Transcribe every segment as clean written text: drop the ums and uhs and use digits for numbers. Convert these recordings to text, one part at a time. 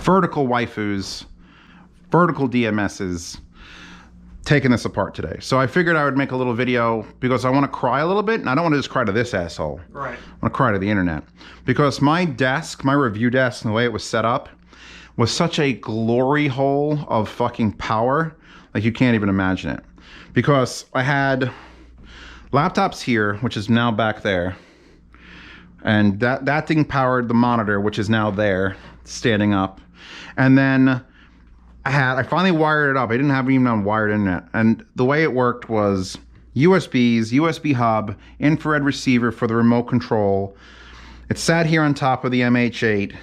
vertical waifus, vertical DMSs, taking this apart today. So I figured I would make a little video because I want to cry a little bit, and I don't want to just cry to this asshole. Right. I want to cry to the internet. Because my desk, my review desk, and the way it was set up was such a glory hole of fucking power, like you can't even imagine it. Because I had laptops here, which is now back there, and that thing powered the monitor, which is now there, standing up. And then I finally wired it up. I didn't have even on wired internet. And the way it worked was USBs, USB hub, infrared receiver for the remote control. It sat here on top of the MH8.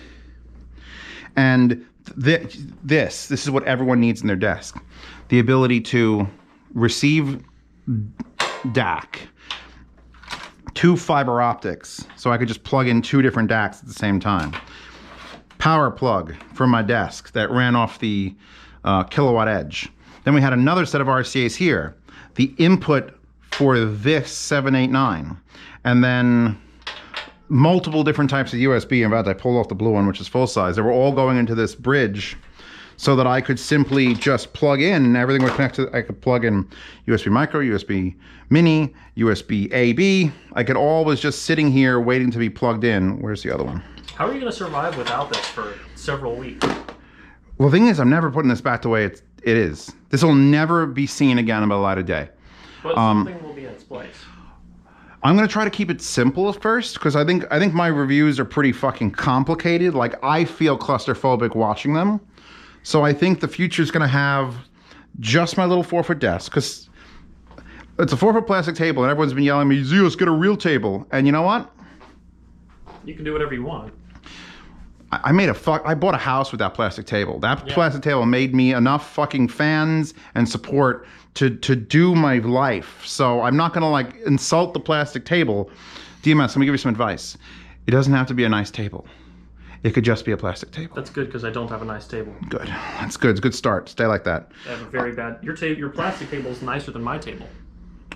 And this is what everyone needs in their desk. The ability to receive DAC, 2 fiber optics, so I could just plug in 2 different DACs at the same time. Power plug for my desk that ran off the kilowatt edge. Then we had another set of RCAs here. The input for this 789. And then multiple different types of USB. In fact, I pulled off the blue one, which is full size. They were all going into this bridge so that I could simply just plug in and everything would connect to, I could plug in USB micro, USB mini, USB A-B. Like it all was just sitting here waiting to be plugged in. Where's the other one? How are you going to survive without this for several weeks? Well, the thing is, I'm never putting this back the way it is. This will never be seen again in the light of day. But something will be in its place. I'm going to try to keep it simple at first, because I think my reviews are pretty fucking complicated. Like, I feel claustrophobic watching them. So I think the future is going to have just my little 4-foot desk, because it's a 4-foot plastic table, and everyone's been yelling at me, Zeus, get a real table. And you know what? You can do whatever you want. I bought a house with that plastic table. That plastic table made me enough fucking fans and support to do my life. So I'm not gonna like insult the plastic table. DMS, let me give you some advice. It doesn't have to be a nice table. It could just be a plastic table. That's good, because I don't have a nice table. Good. That's good. It's a good start. Stay like that. I have a very bad... Your plastic table is nicer than my table.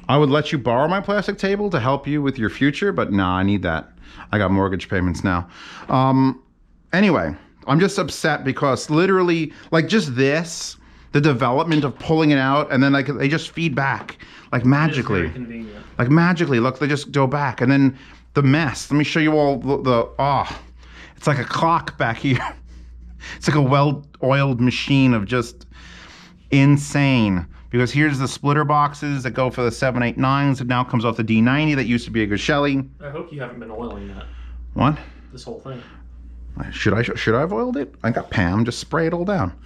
I would let you borrow my plastic table to help you with your future, but nah, I need that. I got mortgage payments now. Anyway, I'm just upset because literally, like just this, the development of pulling it out, and then like they just feed back, like magically. It is very convenient. Like magically, look, they just go back. And then the mess, let me show you all it's like a clock back here. It's like a well-oiled machine of just insane. Because here's the splitter boxes that go for the 789s. It now comes off the D90 that used to be a good Shelly. I hope you haven't been oiling that. What? This whole thing. Should I have oiled it? I got Pam, just spray it all down.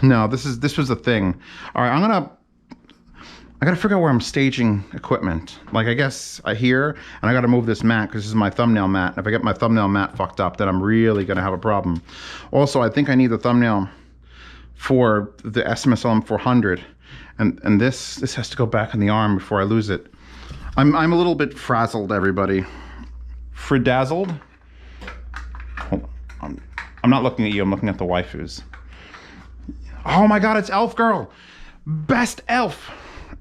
No, this was the thing. All right, I gotta figure out where I'm staging equipment. Like I guess here, and I gotta move this mat because this is my thumbnail mat. If I get my thumbnail mat fucked up, then I'm really gonna have a problem. Also, I think I need the thumbnail for the SMSLM 400, and this has to go back in the arm before I lose it. I'm a little bit frazzled, everybody. Fridazzled? Hold on. I'm not looking at you, I'm looking at the waifus. Oh my god, it's Elf Girl! Best elf!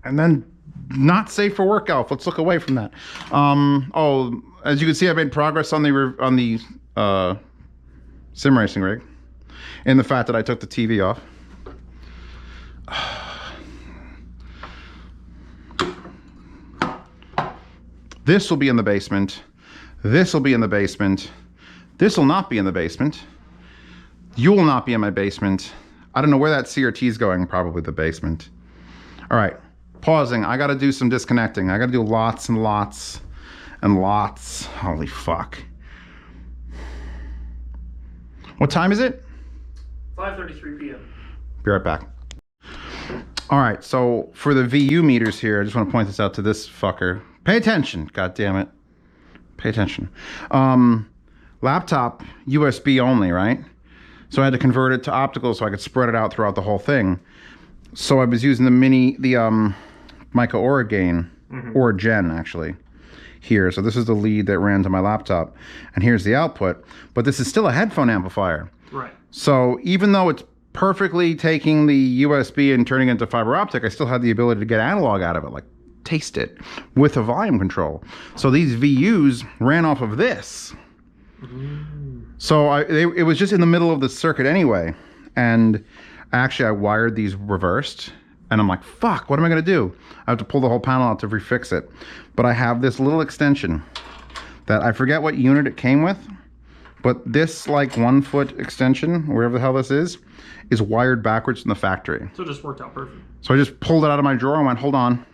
And then not safe for work elf. Let's look away from that. Oh, as you can see, I've made progress on the sim racing rig, in the fact that I took the TV off. This will be in the basement. This will be in the basement. This will not be in the basement. You will not be in my basement. I don't know where that CRT is going, probably the basement. All right, pausing. I gotta do some disconnecting. I gotta do lots and lots and lots. Holy fuck. What time is it? 5:33 p.m. Be right back. All right, so for the VU meters here, I just want to point this out to this fucker. Pay attention, god damn it. Pay attention. Laptop USB only, right? So I had to convert it to optical so I could spread it out throughout the whole thing. So I was using the Mica Oragain, Oragen actually, here. So this is the lead that ran to my laptop, and here's the output. But this is still a headphone amplifier. Right. So even though it's perfectly taking the USB and turning it into fiber optic, I still had the ability to get analog out of it, like taste it, with a volume control. So these VUs ran off of this. So it was just in the middle of the circuit anyway. And actually I wired these reversed and I'm like, fuck, what am I gonna do? I have to pull the whole panel out to refix it. But I have this little extension that I forget what unit it came with, but this like 1 foot extension, wherever the hell this is wired backwards from the factory. So it just worked out perfect. So I just pulled it out of my drawer and went, hold on.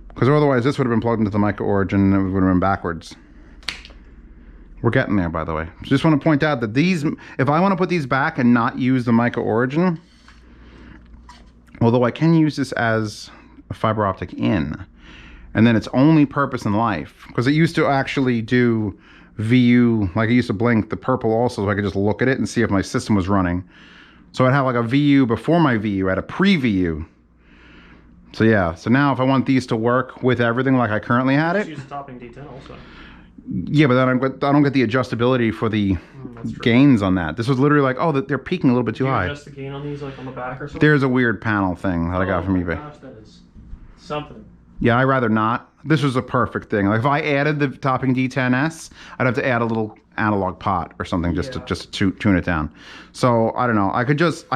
Because otherwise this would have been plugged into the mica origin and it would have been backwards. We're getting there, by the way. Just want to point out that these, if I want to put these back and not use the mica origin, although I can use this as a fiber optic in, and then its only purpose in life, because it used to actually do VU, like it used to blink the purple also, so I could just look at it and see if my system was running. So I'd have like a VU before my VU, I had a pre-VU. So yeah, so now if I want these to work with everything like I currently had it. Use the topping D10 also. Yeah, but then I don't get the adjustability for the gains on that. This was literally like, oh, they're peaking a little bit too high. Adjust the gain on these like on the back or something? There's a weird panel thing that I got from eBay. Gosh, that is something. Yeah, I'd rather not. This was a perfect thing. Like if I added the topping D10S, I'd have to add a little analog pot or something just to tune it down. So I don't know. I've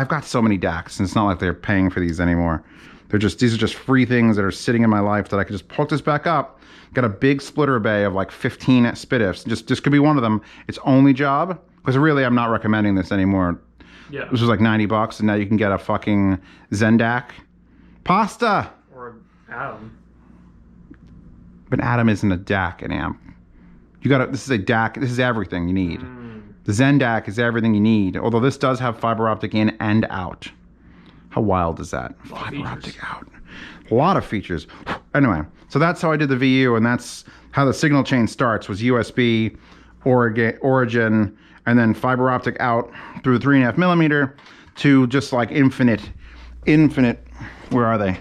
got so many DACs, and it's not like they're paying for these anymore. These are just free things that are sitting in my life that I could just hook this back up. Got a big splitter bay of like 15 spit ifs. This could be one of them. Its only job, because really I'm not recommending this anymore. Yeah. This was like $90, and now you can get a fucking Zendac pasta. Or an Atom. But Atom isn't a DAC, an amp. This is a DAC. This is everything you need. The Zendac is everything you need. Although this does have fiber optic in and out. How wild is that? Fiber optic out. A lot of features. Anyway, so that's how I did the VU, and that's how the signal chain starts, was USB, origin, and then fiber optic out through 3.5 millimeter to just like infinite, where are they?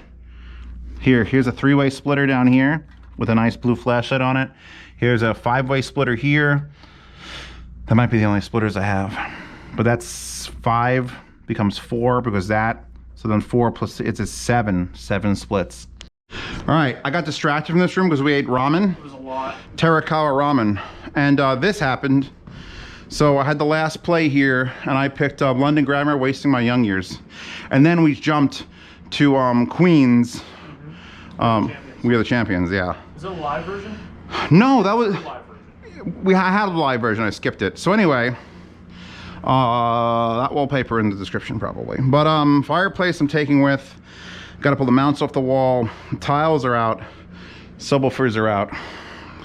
Here's a 3-way splitter down here with a nice blue flashlight on it. Here's a 5-way splitter here. That might be the only splitters I have. But that's 5 becomes 4 because that. So then 4 plus, it's a 7 splits. All right, I got distracted from this room because we ate ramen. It was a lot. Terakawa ramen. And this happened. So I had the last play here and I picked up London Grammar, Wasting My Young Years. And then we jumped to Queens. We Are the Champions, yeah. Is it a live version? No, that was, Live version. I had a live version, I skipped it. So anyway, that wallpaper in the description probably. But fireplace I'm taking with. Got to pull the mounts off the wall. Tiles are out. Subwoofers are out.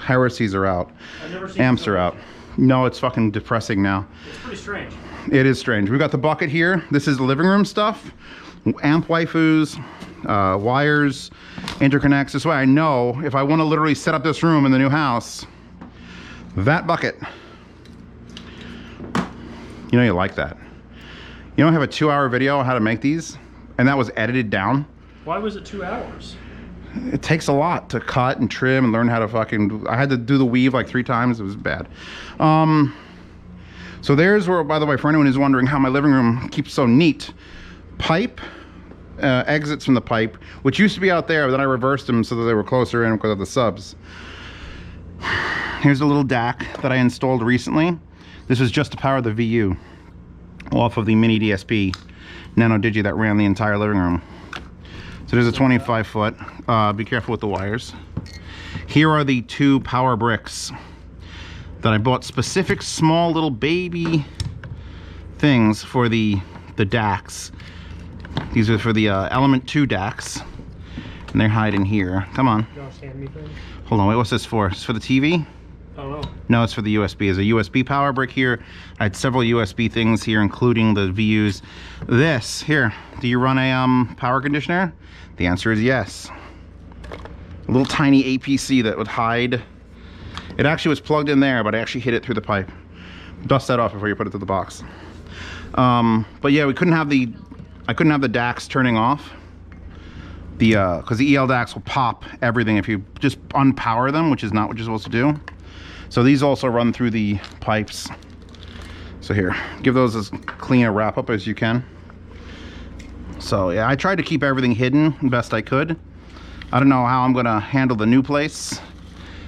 Heresies are out. I've never seen Amps are out. No, it's fucking depressing now. It's pretty strange. It is strange. We got the bucket here. This is the living room stuff. Amp waifus, wires, interconnects. This way I know if I want to literally set up this room in the new house, that bucket. You know you like that. You know I have a 2-hour video on how to make these, and that was edited down. Why was it 2 hours? It takes a lot to cut and trim and learn how to fucking, I had to do the weave like 3 times. It was bad. So there's where, by the way, for anyone who's wondering how my living room keeps so neat, pipe, exits from the pipe, which used to be out there, but then I reversed them so that they were closer in because of the subs. Here's a little DAC that I installed recently. This was just to power the VU off of the mini DSP Nano Digi that ran the entire living room. So there's a 25 foot. Be careful with the wires. Here are the 2 power bricks that I bought, specific small little baby things for the DACs. These are for the Element 2 DACs, and they're hiding here. Come on. You don't stand me thing? Hold on, wait, what's this for? It's for the TV? Oh no. No, it's for the USB. There's a USB power brick here. I had several USB things here, including the VUs. This, here, do you run a power conditioner? The answer is yes. A little tiny APC that would hide. It actually was plugged in there, but I actually hit it through the pipe. Dust that off before you put it to the box. But yeah, I couldn't have the DACs turning off. Because the EL DACs will pop everything if you just unpower them, which is not what you're supposed to do. So these also run through the pipes. So here, give those as clean a wrap up as you can. So yeah, I tried to keep everything hidden best I could. I don't know how I'm gonna handle the new place.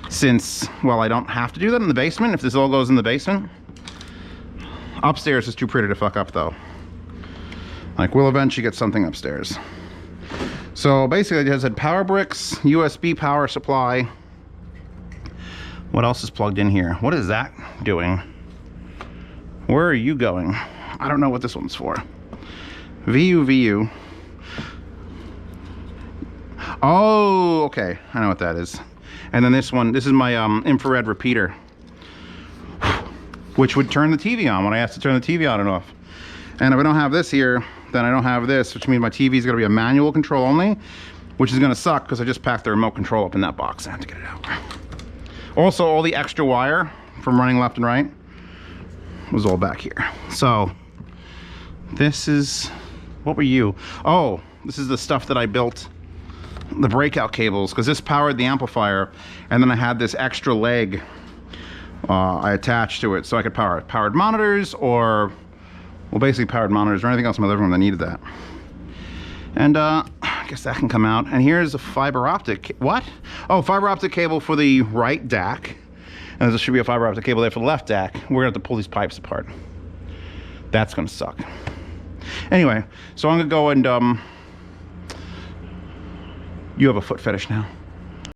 since, well, I don't have to do that in the basement if this all goes in the basement. Upstairs is too pretty to fuck up though. Like, we'll eventually get something upstairs. So basically it has had power bricks, USB power supply. What else is plugged in here? What is that doing? Where are you going? I don't know what this one's for. VU. Oh, okay. I know what that is. And then this one, this is my infrared repeater, which would turn the TV on when I asked to turn the TV on and off. And if I don't have this here, then I don't have this, which means my TV is going to be a manual control only, which is going to suck because I just packed the remote control up in that box. I have to get it out. Also, all the extra wire from running left and right was all back here. So this is, what were you? Oh, this is the stuff that I built, the breakout cables, because this powered the amplifier, and then I had this extra leg I attached to it so I could power it. Powered monitors, or, well, basically powered monitors or anything else in my living room that needed that. And I guess that can come out. And here's a fiber optic, what? Oh, fiber optic cable for the right DAC. And there should be a fiber optic cable there for the left DAC. We're gonna have to pull these pipes apart. That's gonna suck. Anyway, so I'm gonna go and, you have a foot fetish now.